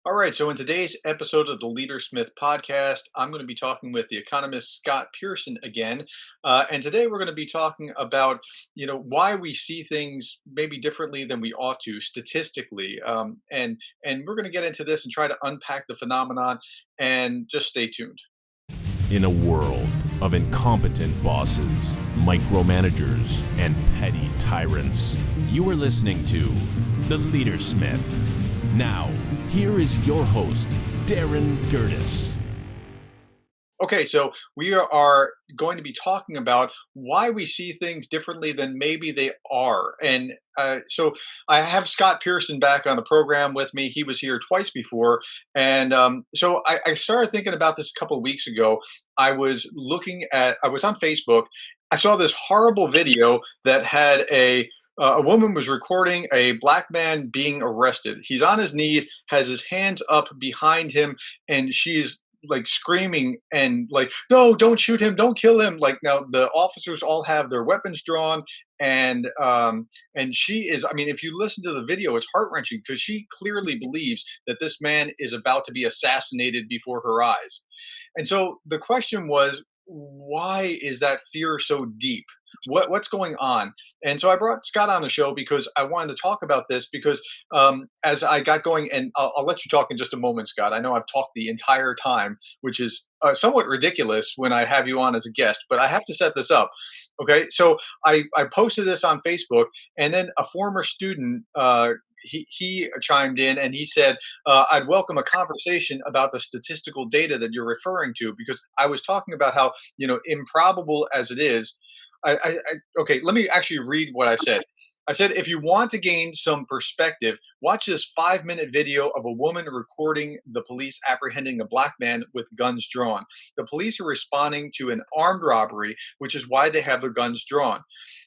All right, so in today's episode of the Leader Smith podcast, I'm going to be talking with the economist Scott Pearson again. And today we're going to be talking about, why we see things maybe differently than we ought to statistically. And we're going to get into this and try to unpack the phenomenon. And just stay tuned. In a world of incompetent bosses, micromanagers, and petty tyrants, you are listening to The Leader Smith. Now, here is your host, Darren Gerdes. Okay, so we are going to be talking about why we see things differently than maybe they are. And so I have Scott Pearson back on the program with me. He was here twice before. And so I started thinking about this a couple of weeks ago. I was on Facebook. I saw this horrible video that had a woman was recording a black man being arrested. He's on his knees, has his hands up behind him, and she's like screaming and like, no, don't shoot him, don't kill him. Like, now the officers all have their weapons drawn, and she is, I mean, if you listen to the video, it's heart-wrenching because she clearly believes that this man is about to be assassinated before her eyes. And so the question was, why is that fear so deep? What's going on? And so I brought Scott on the show because I wanted to talk about this because as I got going, and I'll let you talk in just a moment, Scott. I know I've talked the entire time, which is somewhat ridiculous when I have you on as a guest, but I have to set this up. Okay, so I posted this on Facebook, and then a former student he chimed in and he said, I'd welcome a conversation about the statistical data that you're referring to, because I was talking about how, improbable as it is. Okay, let me actually read what I said. I said, if you want to gain some perspective, watch this 5-minute video of a woman recording the police apprehending a black man with guns drawn. The police are responding to an armed robbery, which is why they have their guns drawn.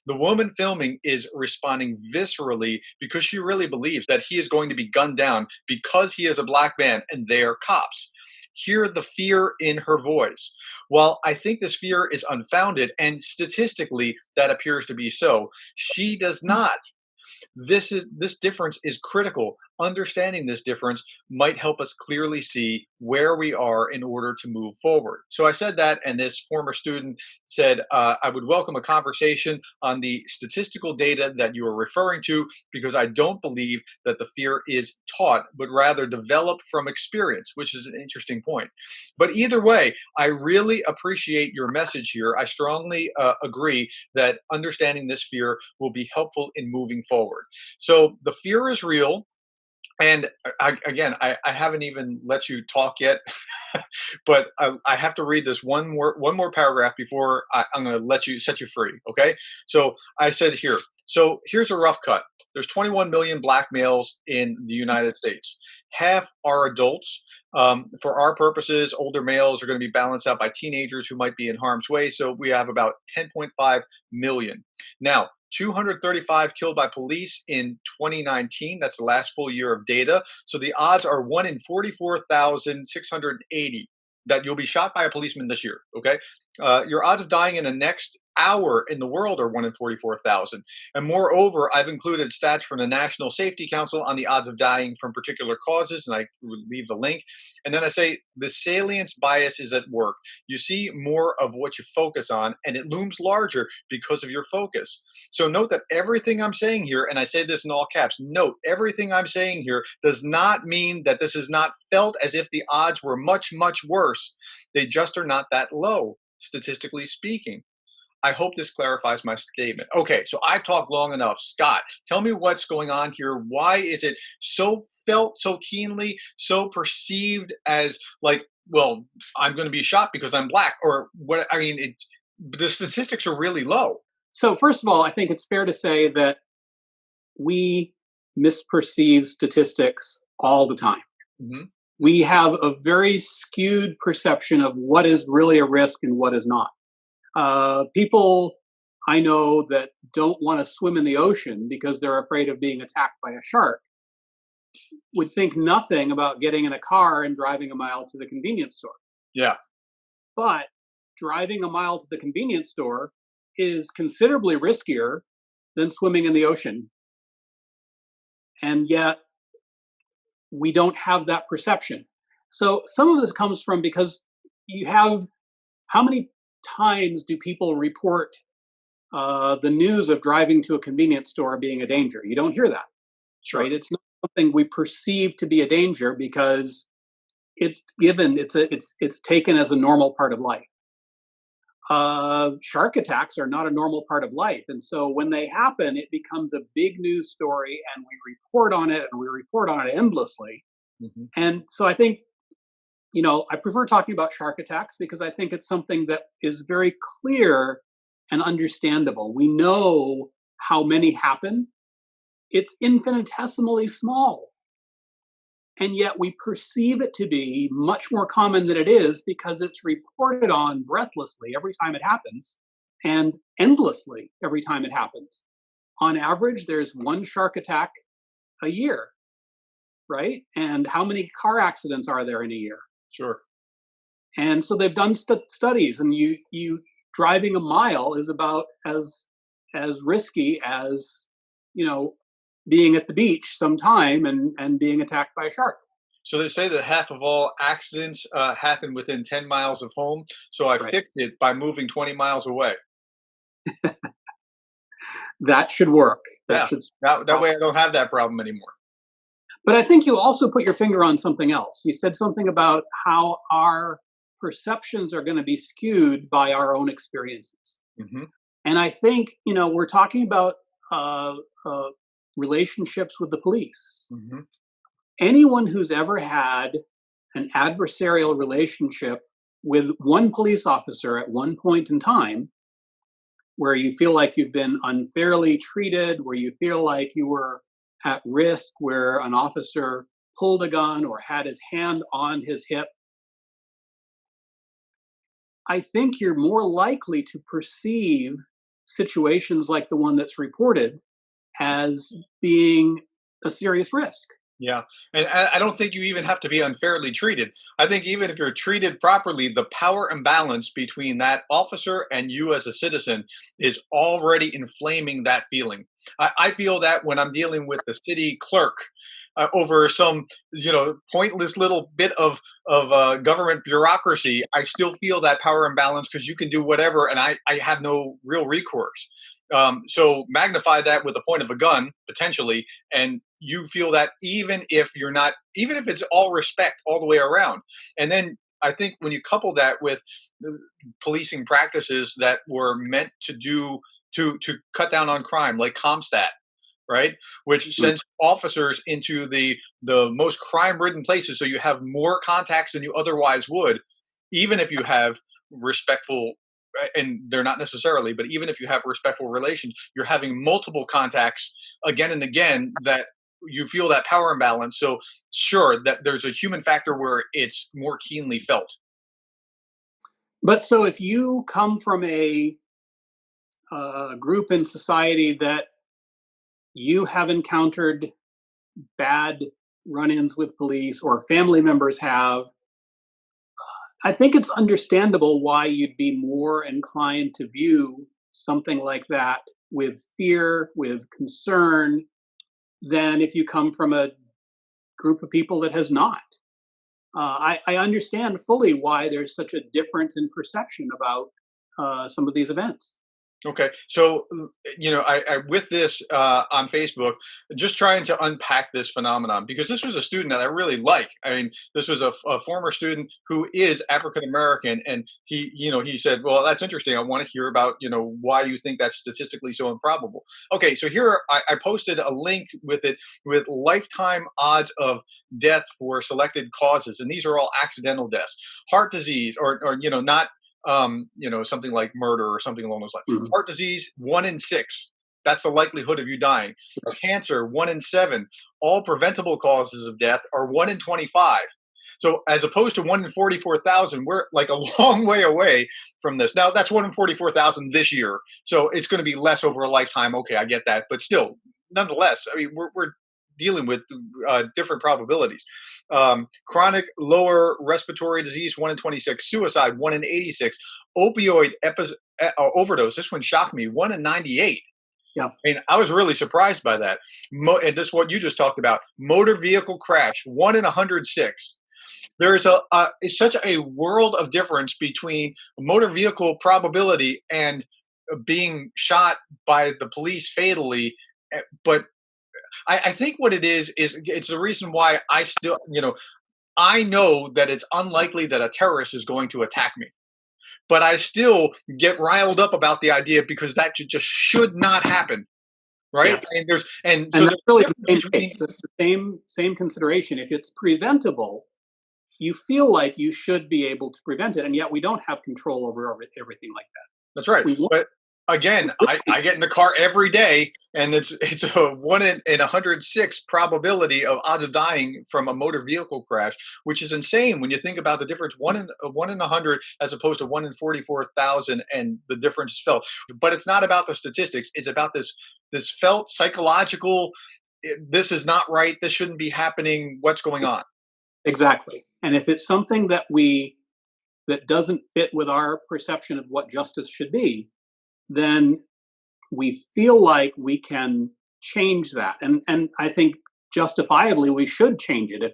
The woman filming is responding viscerally because she really believes that he is going to be gunned down because he is a black man and they are cops. Hear the fear in her voice. While I think this fear is unfounded, and statistically that appears to be so, she does not. This difference is critical. Understanding this difference might help us clearly see where we are in order to move forward. So I said that, and this former student said, I would welcome a conversation on the statistical data that you are referring to, because I don't believe that the fear is taught, but rather developed from experience, which is an interesting point. But either way, I really appreciate your message here. I strongly agree that understanding this fear will be helpful in moving forward. So the fear is real. And I haven't even let you talk yet, but I have to read this one more paragraph before I'm going to set you free. Okay. So I said here. So here's a rough cut. There's 21 million black males in the United States. Half are adults. For our purposes, older males are going to be balanced out by teenagers who might be in harm's way. So we have about 10.5 million. Now, 235 killed by police in 2019. That's the last full year of data. So the odds are 1 in 44,680 that you'll be shot by a policeman this year. Okay. Your odds of dying in the next hour in the world are 1 in 44,000. And moreover, I've included stats from the National Safety Council on the odds of dying from particular causes, and I will leave the link. And then I say the salience bias is at work. You see more of what you focus on, and it looms larger because of your focus. So note that everything I'm saying here, and I say this in all caps, note everything I'm saying here does not mean that this is not felt as if the odds were much, much worse. They just are not that low, statistically speaking. I hope this clarifies my statement. Okay, so I've talked long enough. Scott, tell me what's going on here. Why is it so felt so keenly, so perceived as like, well, I'm going to be shot because I'm black, or what? I mean, the statistics are really low. So first of all, I think it's fair to say that we misperceive statistics all the time. Mm-hmm. We have a very skewed perception of what is really a risk and what is not. People I know that don't want to swim in the ocean because they're afraid of being attacked by a shark would think nothing about getting in a car and driving a mile to the convenience store. Yeah. But driving a mile to the convenience store is considerably riskier than swimming in the ocean. And yet we don't have that perception. So some of this comes from because you have how many times do people report the news of driving to a convenience store being a danger? You don't hear that, Sure. right? It's not something we perceive to be a danger because it's given. It's taken as a normal part of life. Shark attacks are not a normal part of life, and so when they happen, it becomes a big news story, and we report on it, and we report on it endlessly. Hmm. And so I think I prefer talking about shark attacks because I think it's something that is very clear and understandable. We know how many happen. It's infinitesimally small. And yet we perceive it to be much more common than it is because it's reported on breathlessly every time it happens and endlessly every time it happens. On average, there's one shark attack a year, right? And how many car accidents are there in a year? Sure. And so they've done studies, and you driving a mile is about as risky as you know being at the beach sometime and being attacked by a shark. So they say that half of all accidents happen within 10 miles of home. So I Right. fixed it by moving 20 miles away. That should work. That Yeah. should. That way I don't have that problem anymore. But I think you also put your finger on something else. You said something about how our perceptions are going to be skewed by our own experiences. Hmm. And I think, we're talking about uh, uh, relationships with the police. Hmm. Anyone who's ever had an adversarial relationship with one police officer at one point in time, where you feel like you've been unfairly treated, where you feel like you were at risk, where an officer pulled a gun or had his hand on his hip, I think you're more likely to perceive situations like the one that's reported as being a serious risk. Yeah. And I don't think you even have to be unfairly treated. I think even if you're treated properly, the power imbalance between that officer and you as a citizen is already inflaming that feeling. I feel that when I'm dealing with the city clerk over some, pointless little bit of government bureaucracy, I still feel that power imbalance because you can do whatever, and I have no real recourse. So magnify that with the point of a gun potentially, and you feel that even if it's all respect all the way around. And then I think when you couple that with the policing practices that were meant to do to cut down on crime, like ComStat, right, which Mm. sends officers into the most crime-ridden places, so you have more contacts than you otherwise would, even if you have respectful, and they're not necessarily, but even if you have respectful relations, you're having multiple contacts again and again that you feel that power imbalance. So sure that there's a human factor where it's more keenly felt. But so if you come from a group in society that you have encountered bad run ins with police or family members have, I think it's understandable why you'd be more inclined to view something like that with fear, with concern, than if you come from a group of people that has not. I understand fully why there's such a difference in perception about some of these events. Okay, so I with this on Facebook, just trying to unpack this phenomenon because this was a student that I really like. I mean, this was a former student who is African American, and he said, "Well, that's interesting. I want to hear about why you think that's statistically so improbable." Okay, so here I posted a link with it with lifetime odds of death for selected causes, and these are all accidental deaths, heart disease, or not something like murder or something along those lines. Mhm. Heart disease, 1 in 6. That's the likelihood of you dying. Cancer, 1 in 7. All preventable causes of death are 1 in 25. So as opposed to 1 in 44,000, we're like a long way away from this. Now that's 1 in 44,000 this year, so it's going to be less over a lifetime. Okay, I get that, but still, nonetheless, I mean, we're dealing with different probabilities. Chronic lower respiratory disease, 1 in 26. Suicide, 1 in 86. Opioid overdose, this one shocked me, 1 in 98. Yeah. I mean, I was really surprised by that. And this is what you just talked about: motor vehicle crash, 1 in 106. There is it's such a world of difference between motor vehicle probability and being shot by the police fatally. But I think what it is it's the reason why I still, I know that it's unlikely that a terrorist is going to attack me, but I still get riled up about the idea because that just should not happen, right? Yes. And so And that's really there's the a same difference between. case. That's the same consideration. If it's preventable, you feel like you should be able to prevent it, and yet we don't have control over everything like that. That's right. We want But again, I get in the car every day, and it's a 1 in 106 probability of odds of dying from a motor vehicle crash, which is insane when you think about the difference. One in 100 as opposed to 1 in 44,000, and the difference is felt. But it's not about the statistics. It's about this felt psychological. This is not right. This shouldn't be happening. What's going on? exactly. And if it's something that doesn't fit with our perception of what justice should be, then we feel like we can change that. And I think justifiably we should change it. If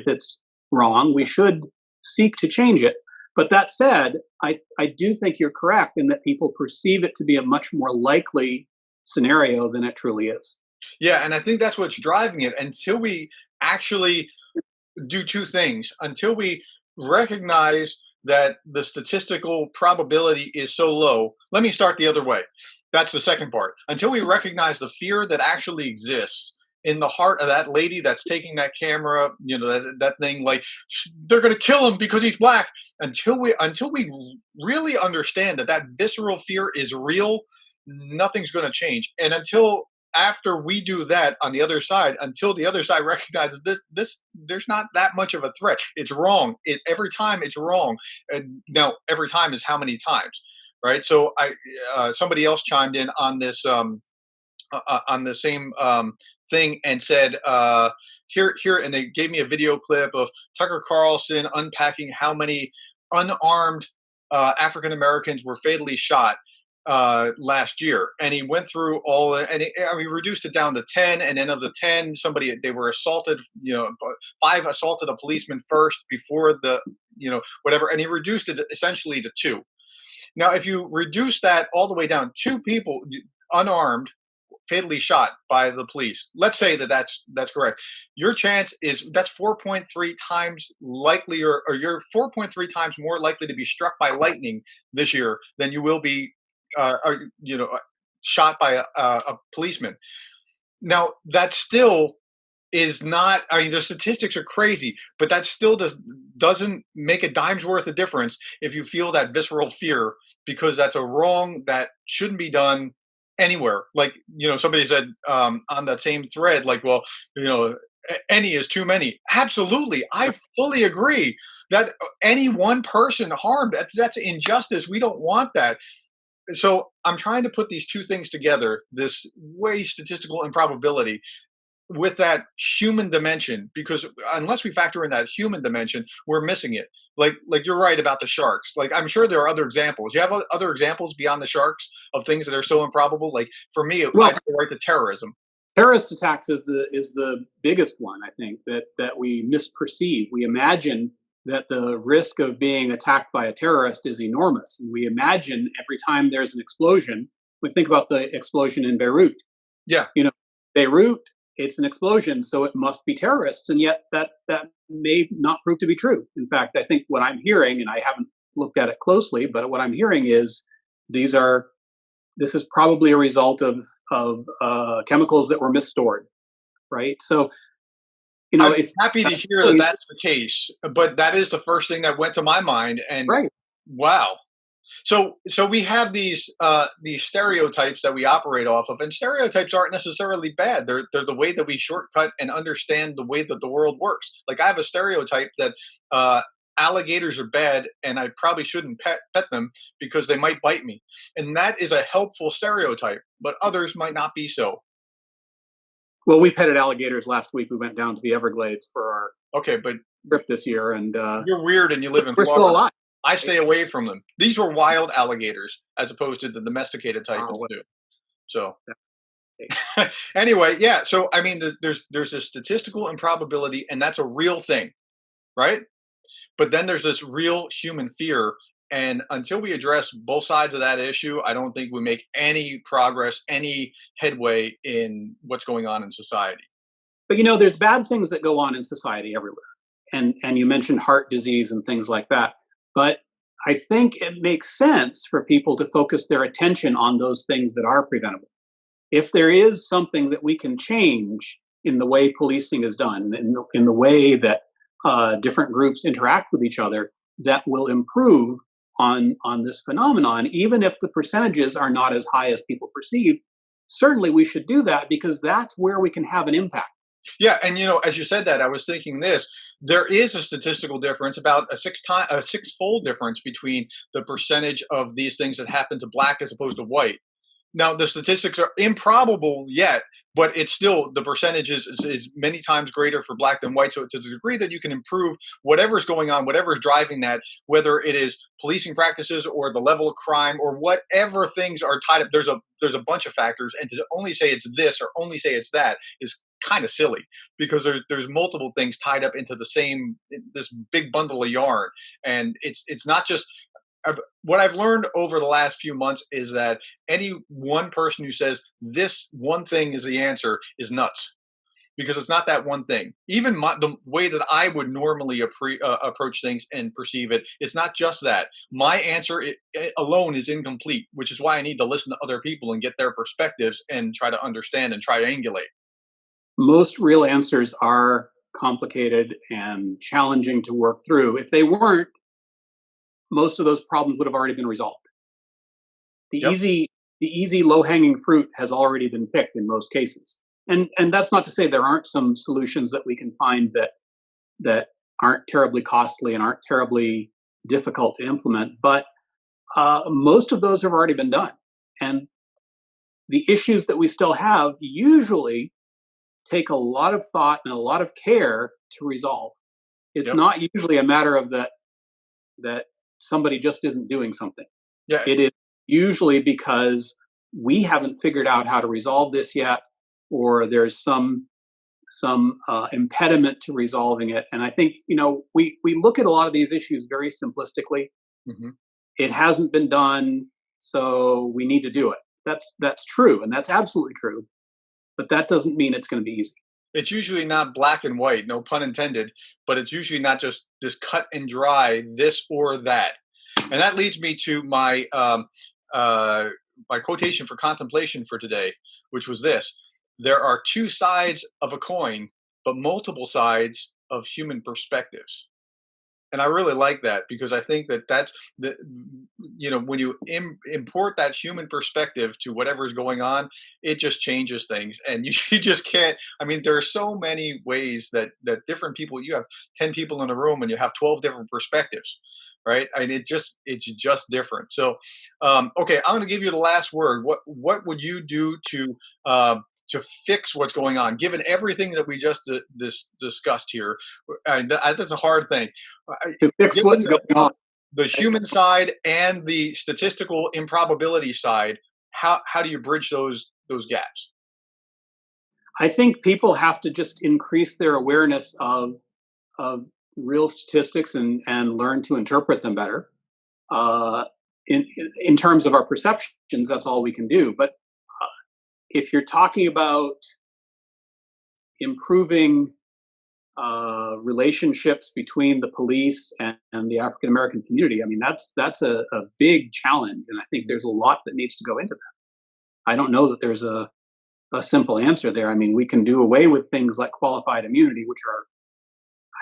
it's wrong, we should seek to change it. But that said, I do think you're correct in that people perceive it to be a much more likely scenario than it truly is. Yeah, and I think that's what's driving it. Until we actually do two things: until we recognize that the statistical probability is so low. Let me start the other way. That's the second part. Until we recognize the fear that actually exists in the heart of that lady that's taking that camera, that thing, like they're going to kill him because he's black. Until we really understand that visceral fear is real, nothing's going to change. And until after we do that on the other side, until the other side recognizes this there's not that much of a threat. It's wrong. Every time it's wrong. And now every time is how many times, right? So somebody else chimed in on this on the same thing and said here, and they gave me a video clip of Tucker Carlson unpacking how many unarmed African Americans were fatally shot last year, and he went through all, and he reduced it down to 10, and then of the 10, they were assaulted. 5 assaulted a policeman first before the whatever, and he reduced it essentially to 2. Now, if you reduce that all the way down, 2 people unarmed, fatally shot by the police. Let's say that's correct. Your chance is that's 4.3 times likely, or you're 4.3 times more likely to be struck by lightning this year than you will be shot by a policeman. Now, that still is not, I mean, the statistics are crazy, but that still doesn't make a dime's worth of difference if you feel that visceral fear, because that's a wrong that shouldn't be done anywhere. Like, somebody said on that same thread, like, well, any is too many. Absolutely. I fully agree that any one person harmed, that's injustice. We don't want that. So I'm trying to put these two things together, this way statistical improbability with that human dimension, because unless we factor in that human dimension, we're missing it. Like you're right about the sharks. Like, I'm sure there are other examples. You have other examples beyond the sharks of things that are so improbable. Like, for me, I'd go right to terrorism. Terrorist attacks is the biggest one, I think, that we misperceive. We imagine that the risk of being attacked by a terrorist is enormous. And we imagine every time there's an explosion, we think about the explosion in Beirut. Yeah. Beirut, it's an explosion, so it must be terrorists. And yet that may not prove to be true. In fact, I think what I'm hearing, and I haven't looked at it closely, but what I'm hearing is this is probably a result of chemicals that were misstored, right? So, I'm happy to hear that that's the case, but that is the first thing that went to my mind. And right. Wow. So we have these stereotypes that we operate off of, and stereotypes aren't necessarily bad. They're the way that we shortcut and understand the way that the world works. Like, I have a stereotype that alligators are bad, and I probably shouldn't pet them because they might bite me, and that is a helpful stereotype. But others might not be so. Well, we petted alligators last week. We went down to the Everglades for our but trip this year, and you're weird, and you live in we're Florida. still alive. I stay away from them. These were wild alligators as opposed to the domesticated type that we do. So Anyway, yeah. So I mean, there's a statistical improbability, and that's a real thing, right? But then there's this real human fear, and until we address both sides of that issue, I don't think we make any progress, any headway in what's going on in society. But there's bad things that go on in society everywhere. And you mentioned heart disease and things like that. But I think it makes sense for people to focus their attention on those things that are preventable. If there is something that we can change in the way policing is done, in the way that different groups interact with each other, that will improve on this phenomenon, even if the percentages are not as high as people perceive, certainly we should do that because that's where we can have an impact. Yeah, and as you said that, I was thinking this. There is a statistical difference, about a six-fold difference between the percentage of these things that happen to black as opposed to white. Now, the statistics are improbable yet, but it's still, the percentage is many times greater for black than white. So to the degree that you can improve whatever's going on, whatever's driving that, whether it is policing practices or the level of crime or whatever things are tied up, there's a bunch of factors, and to only say it's this or only say it's that is kind of silly, because there's multiple things tied up into this big bundle of yarn, and it's not just. What I've learned over the last few months is that any one person who says this one thing is the answer is nuts, because it's not that one thing. Even the way that I would normally approach things and perceive it, it's not just that. My answer alone is incomplete, which is why I need to listen to other people and get their perspectives and try to understand and triangulate. Most real answers are complicated and challenging to work through. If they weren't, most of those problems would have already been resolved. The Yep. easy low-hanging fruit has already been picked in most cases. And that's not to say there aren't some solutions that we can find that aren't terribly costly and aren't terribly difficult to implement, but most of those have already been done. And the issues that we still have usually take a lot of thought and a lot of care to resolve. It's Yep. not usually a matter of that somebody just isn't doing something. Yeah. It is usually because we haven't figured out how to resolve this yet, or there's some impediment to resolving it. And I think we look at a lot of these issues very simplistically. Mhm. It hasn't been done, so we need to do it. That's true, and that's absolutely true. But that doesn't mean it's going to be easy. It's usually not black and white, no pun intended, but it's usually not just this cut and dry, this or that. And that leads me to my quotation for contemplation for today, which was this: there are two sides of a coin, but multiple sides of human perspectives. And I really like that, because I think that's the when you import that human perspective to whatever's going on, it just changes things, and you just can't. I mean, there are so many ways that different people. You have 10 people in a room, and you have 12 different perspectives, right? I mean, it's just different. So, okay, I'm going to give you the last word. What would you do to fix what's going on, given everything that we just discussed here? That's a hard thing. To fix Given what's going on. the human side and the statistical improbability side, how do you bridge those gaps? I think people have to just increase their awareness of real statistics and learn to interpret them better. In terms of our perceptions, that's all we can do. But if you're talking about improving relationships between the police and the African American community, I mean, that's a big challenge, and I think there's a lot that needs to go into that. I don't know that there's a simple answer there. I mean, we can do away with things like qualified immunity, which are,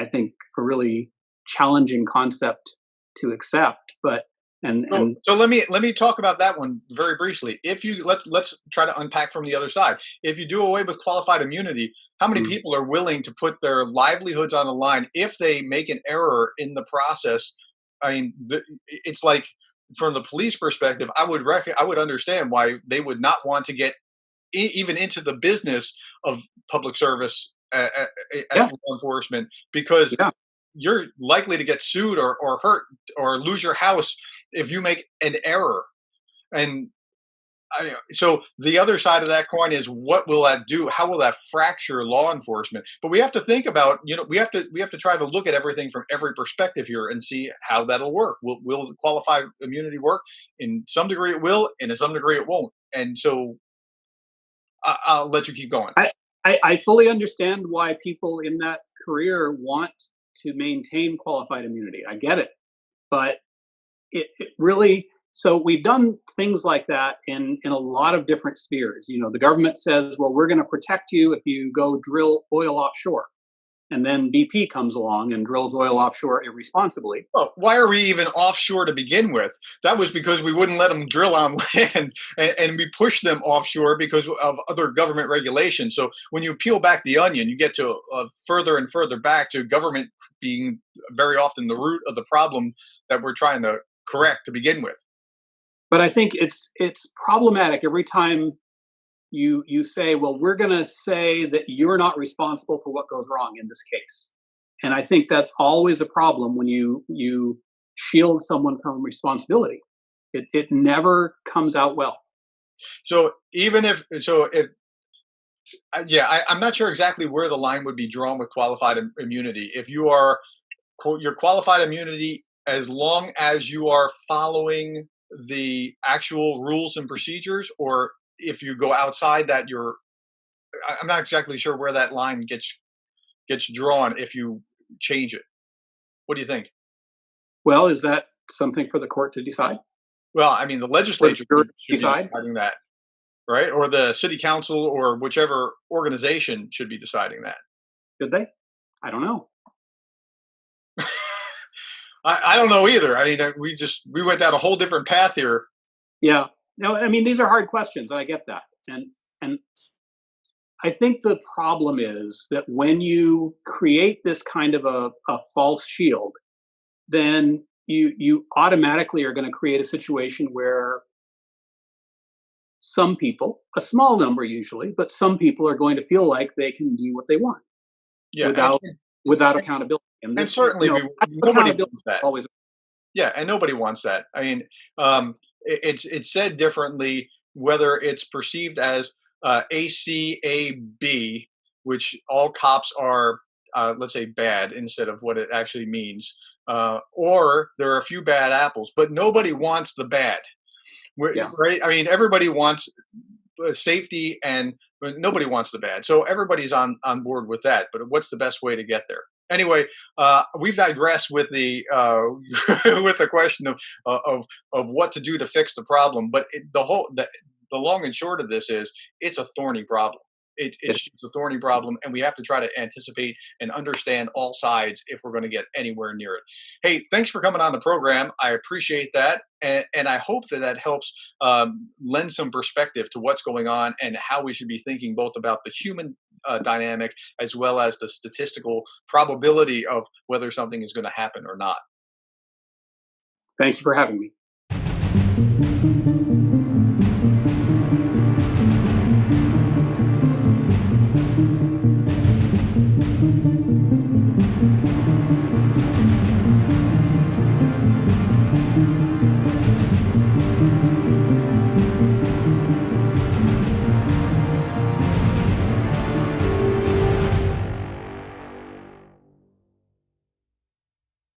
I think, a really challenging concept to accept. But so let me talk about that one very briefly. If you let's try to unpack from the other side. If you do away with qualified immunity, how many people are willing to put their livelihoods on the line if they make an error in the process? I mean, it's like, from the police perspective, I would understand why they would not want to get even into the business of public service as law enforcement, because you're likely to get sued or hurt or lose your house if you make an error. And So the other side of that coin is, what will that do? How will that fracture law enforcement? But we have to think about, we have to try to look at everything from every perspective here and see how that'll work. Will qualified immunity work? In some degree it will, and in some degree it won't. And so I'll let you keep going. I fully understand why people in that career want to maintain qualified immunity. I get it. But it really, so we've done things like that in a lot of different spheres. The government says, well, we're going to protect you if you go drill oil offshore. And then BP comes along and drills oil offshore irresponsibly. Well, why are we even offshore to begin with? That was because we wouldn't let them drill on land, and we pushed them offshore because of other government regulations. So when you peel back the onion, you get to further and further back to government being very often the root of the problem that we're trying to correct to begin with. But I think it's problematic every time you say, well, we're going to say that you're not responsible for what goes wrong in this case. And I think that's always a problem when you shield someone from responsibility. It never comes out well. So I'm not sure exactly where the line would be drawn with qualified immunity. If you are your qualified immunity, as long as you are following the actual rules and procedures, or if you go outside that, I'm not exactly sure where that line gets drawn if you change it. What do you think? Well, is that something for the court to decide? Well, I mean, the legislature should be decide deciding that, right? Or the city council, or whichever organization should be deciding that. Should they? I don't know. I don't know either. I mean, we went down a whole different path here. Yeah. No, I mean, these are hard questions. I get that. And I think the problem is that when you create this kind of a false shield, then you automatically are going to create a situation where some people, a small number usually, but some people are going to feel like they can do what they want, without accountability. And certainly, nobody wants that. Always. Yeah, and nobody wants that. I mean, it's said differently whether it's perceived as ACAB, which all cops are, let's say, bad instead of what it actually means, or there are a few bad apples, but nobody wants the bad. Right? I mean, everybody wants safety, but nobody wants the bad. So everybody's on board with that. But what's the best way to get there? Anyway, we've digressed with the with the question of what to do to fix the problem. But the long and short of this is, it's a thorny problem. It's just a thorny problem, and we have to try to anticipate and understand all sides if we're going to get anywhere near it. Hey, thanks for coming on the program. I appreciate that, and I hope that helps lend some perspective to what's going on and how we should be thinking both about the human dynamic as well as the statistical probability of whether something is going to happen or not. Thank you for having me.